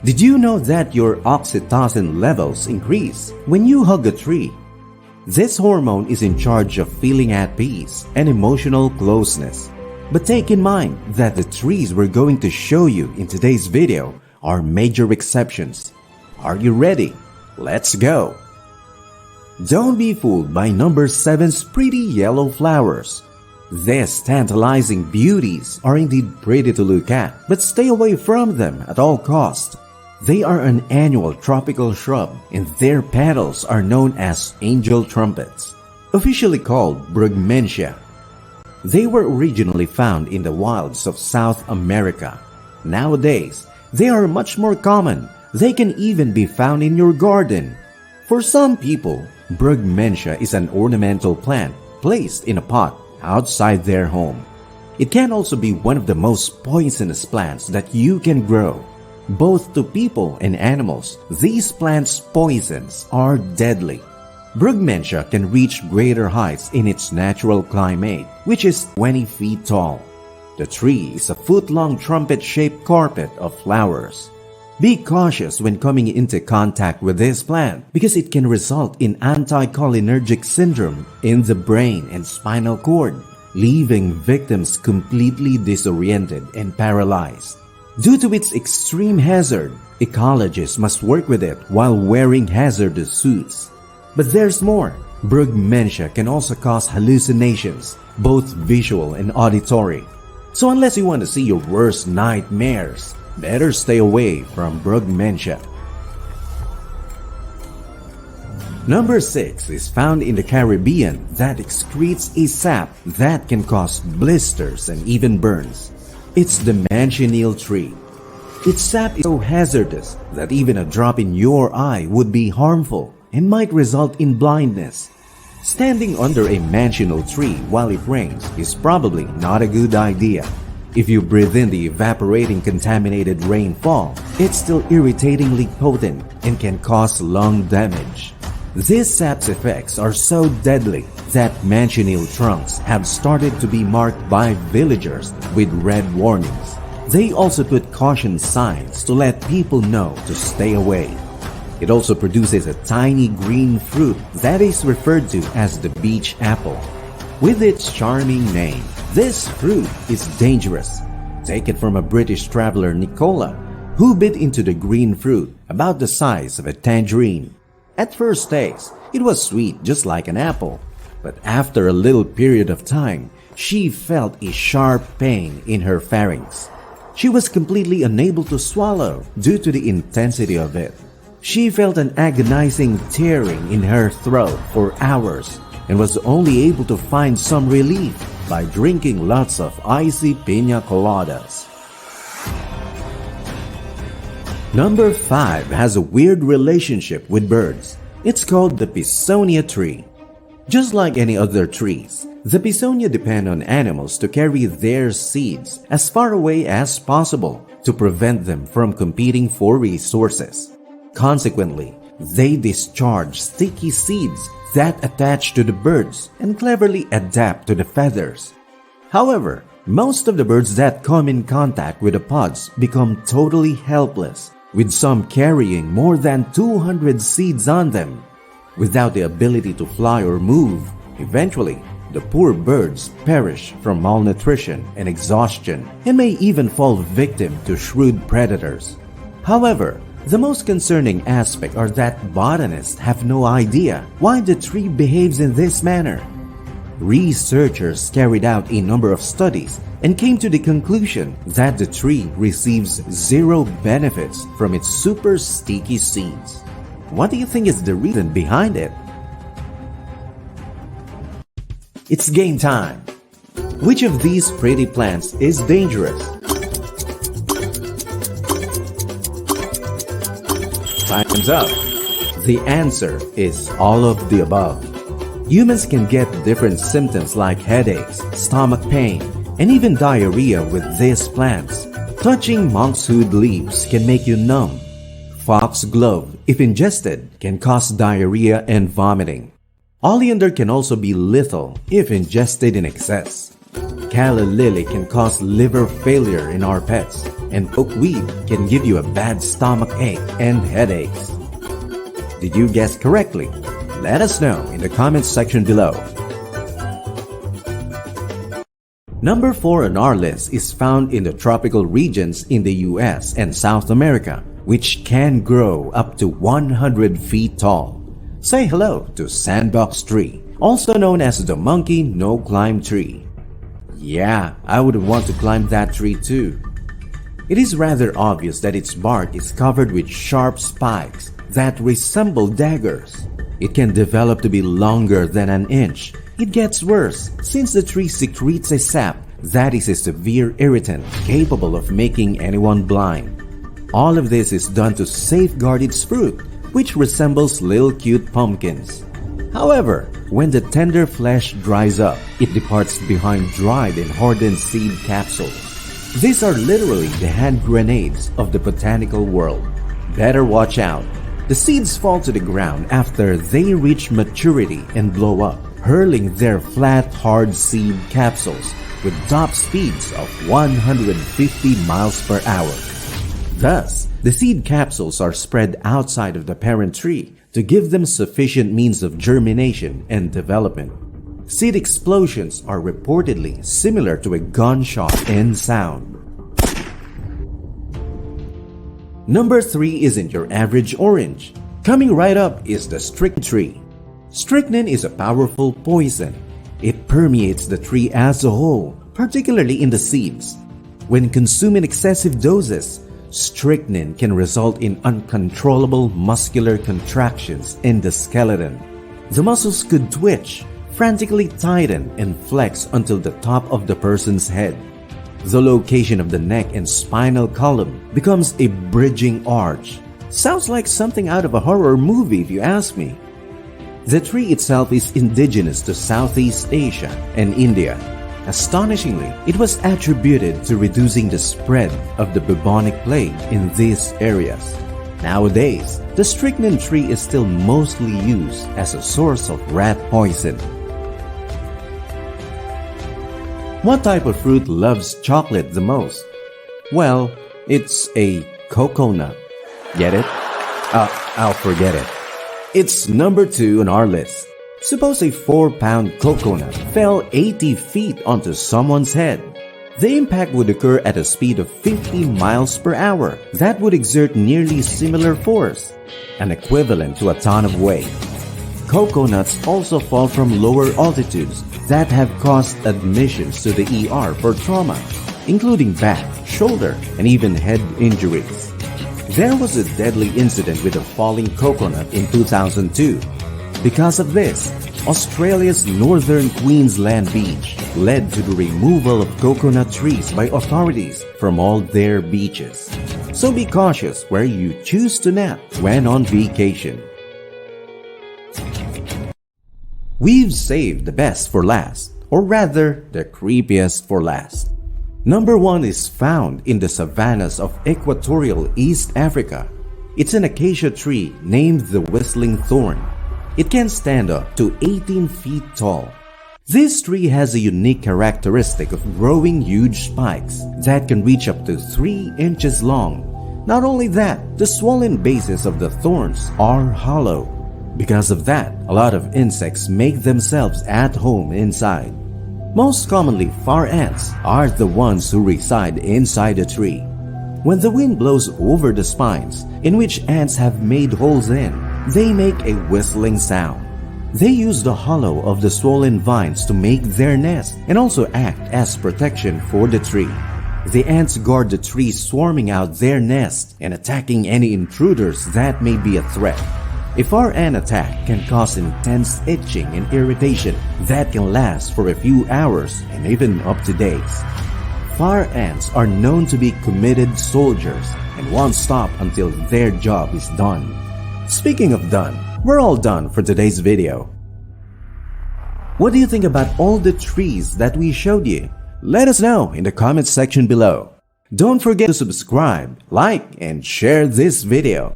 Did you know that your oxytocin levels increase when you hug a tree? This hormone is in charge of feeling at peace and emotional closeness. But take in mind that the trees we're going to show you in today's video are major exceptions. Are you ready? Let's go! Don't be fooled by number 7's pretty yellow flowers. These tantalizing beauties are indeed pretty to look at, but stay away from them at all costs. They are an annual tropical shrub and their petals are known as angel trumpets, officially called Brugmansia. They were originally found in the wilds of South America. Nowadays, they are much more common. They can even be found in your garden. For some people, Brugmansia is an ornamental plant placed in a pot outside their home. It can also be one of the most poisonous plants that you can grow. Both to people and animals, these plants' poisons are deadly. Brugmansia can reach greater heights in its natural climate, which is 20 feet tall. The tree is a foot-long trumpet-shaped carpet of flowers. Be cautious when coming into contact with this plant because it can result in anticholinergic syndrome in the brain and spinal cord, leaving victims completely disoriented and paralyzed. Due to its extreme hazard, ecologists must work with it while wearing hazardous suits. But there's more. Brugmansia can also cause hallucinations, both visual and auditory. So unless you want to see your worst nightmares, better stay away from Brugmansia. Number 6 is found in the Caribbean that excretes a sap that can cause blisters and even burns. It's the Manchineel Tree. Its sap is so hazardous that even a drop in your eye would be harmful and might result in blindness. Standing under a Manchineel tree while it rains is probably not a good idea. If you breathe in the evaporating contaminated rainfall, it's still irritatingly potent and can cause lung damage. This sap's effects are so deadly that Manchineel trunks have started to be marked by villagers with red warnings. They also put caution signs to let people know to stay away. It also produces a tiny green fruit that is referred to as the beach apple. With its charming name, this fruit is dangerous. Take it from a British traveler, Nicola, who bit into the green fruit about the size of a tangerine. At first taste, it was sweet just like an apple, but after a little period of time, she felt a sharp pain in her pharynx. She was completely unable to swallow due to the intensity of it. She felt an agonizing tearing in her throat for hours and was only able to find some relief by drinking lots of icy piña coladas. Number 5 has a weird relationship with birds. It's called the Pisonia Tree. Just like any other trees, the Pisonia depend on animals to carry their seeds as far away as possible to prevent them from competing for resources. Consequently, they discharge sticky seeds that attach to the birds and cleverly adapt to the feathers. However, most of the birds that come in contact with the pods become totally helpless, with some carrying more than 200 seeds on them. Without the ability to fly or move, eventually, the poor birds perish from malnutrition and exhaustion and may even fall victim to shrewd predators. However, the most concerning aspect are that botanists have no idea why the tree behaves in this manner. Researchers carried out a number of studies and came to the conclusion that the tree receives zero benefits from its super sticky seeds. What do you think is the reason behind it? It's game time! Which of these pretty plants is dangerous? Time's up! The answer is all of the above. Humans can get different symptoms like headaches, stomach pain, and even diarrhea with these plants. Touching monkshood leaves can make you numb. Foxglove, if ingested, can cause diarrhea and vomiting. Oleander can also be lethal if ingested in excess. Calla lily can cause liver failure in our pets. and pokeweed can give you a bad stomach ache and headaches. Did you guess correctly? Let us know in the comments section below. Number 4 on our list is found in the tropical regions in the US and South America, which can grow up to 100 feet tall. Say hello to Sandbox Tree, also known as the monkey no-climb tree. Yeah, I would want to climb that tree too. It is rather obvious that its bark is covered with sharp spikes that resemble daggers. It can develop to be longer than an inch. It gets worse since the tree secretes a sap that is a severe irritant capable of making anyone blind. All of this is done to safeguard its fruit, which resembles little cute pumpkins. However, when the tender flesh dries up, it departs behind dried and hardened seed capsules. These are literally the hand grenades of the botanical world. Better watch out. The seeds fall to the ground after they reach maturity and blow up, hurling their flat, hard seed capsules with top speeds of 150 miles per hour. Thus, the seed capsules are spread outside of the parent tree to give them sufficient means of germination and development. Seed explosions are reportedly similar to a gunshot in sound. Number 3 isn't your average orange. Coming right up is the Strychnine tree. Strychnine is a powerful poison. It permeates the tree as a whole, particularly in the seeds. When consumed in excessive doses, strychnine can result in uncontrollable muscular contractions in the skeleton. The muscles could twitch, frantically tighten, and flex until the top of the person's head. The location of the neck and spinal column becomes a bridging arch. Sounds like something out of a horror movie if you ask me. The tree itself is indigenous to Southeast Asia and India. Astonishingly, it was attributed to reducing the spread of the bubonic plague in these areas. Nowadays, the strychnine tree is still mostly used as a source of rat poison. What type of fruit loves chocolate the most? Well, it's a coconut. Get it? I'll forget it. It's number 2 on our list. Suppose a 4-pound coconut fell 80 feet onto someone's head. The impact would occur at a speed of 50 miles per hour. That would exert nearly similar force, an equivalent to a ton of weight. Coconuts also fall from lower altitudes that have caused admissions to the ER for trauma, including back, shoulder, and even head injuries. There was a deadly incident with a falling coconut in 2002. Because of this, Australia's northern Queensland beach led to the removal of coconut trees by authorities from all their beaches. So be cautious where you choose to nap when on vacation. We've saved the best for last, or rather, the creepiest for last. Number 1 is found in the savannas of equatorial East Africa. It's an acacia tree named the whistling thorn. It can stand up to 18 feet tall. This tree has a unique characteristic of growing huge spikes that can reach up to 3 inches long. Not only that, the swollen bases of the thorns are hollow. Because of that, a lot of insects make themselves at home inside. Most commonly, far ants are the ones who reside inside the tree. When the wind blows over the spines, in which ants have made holes in, they make a whistling sound. They use the hollow of the swollen vines to make their nest and also act as protection for the tree. The ants guard the tree, swarming out their nest and attacking any intruders that may be a threat. A far ant attack can cause intense itching and irritation that can last for a few hours and even up to days. Far ants are known to be committed soldiers and won't stop until their job is done. Speaking of done, we're all done for today's video. What do you think about all the trees that we showed you? Let us know in the comments section below. Don't forget to subscribe, like, and share this video.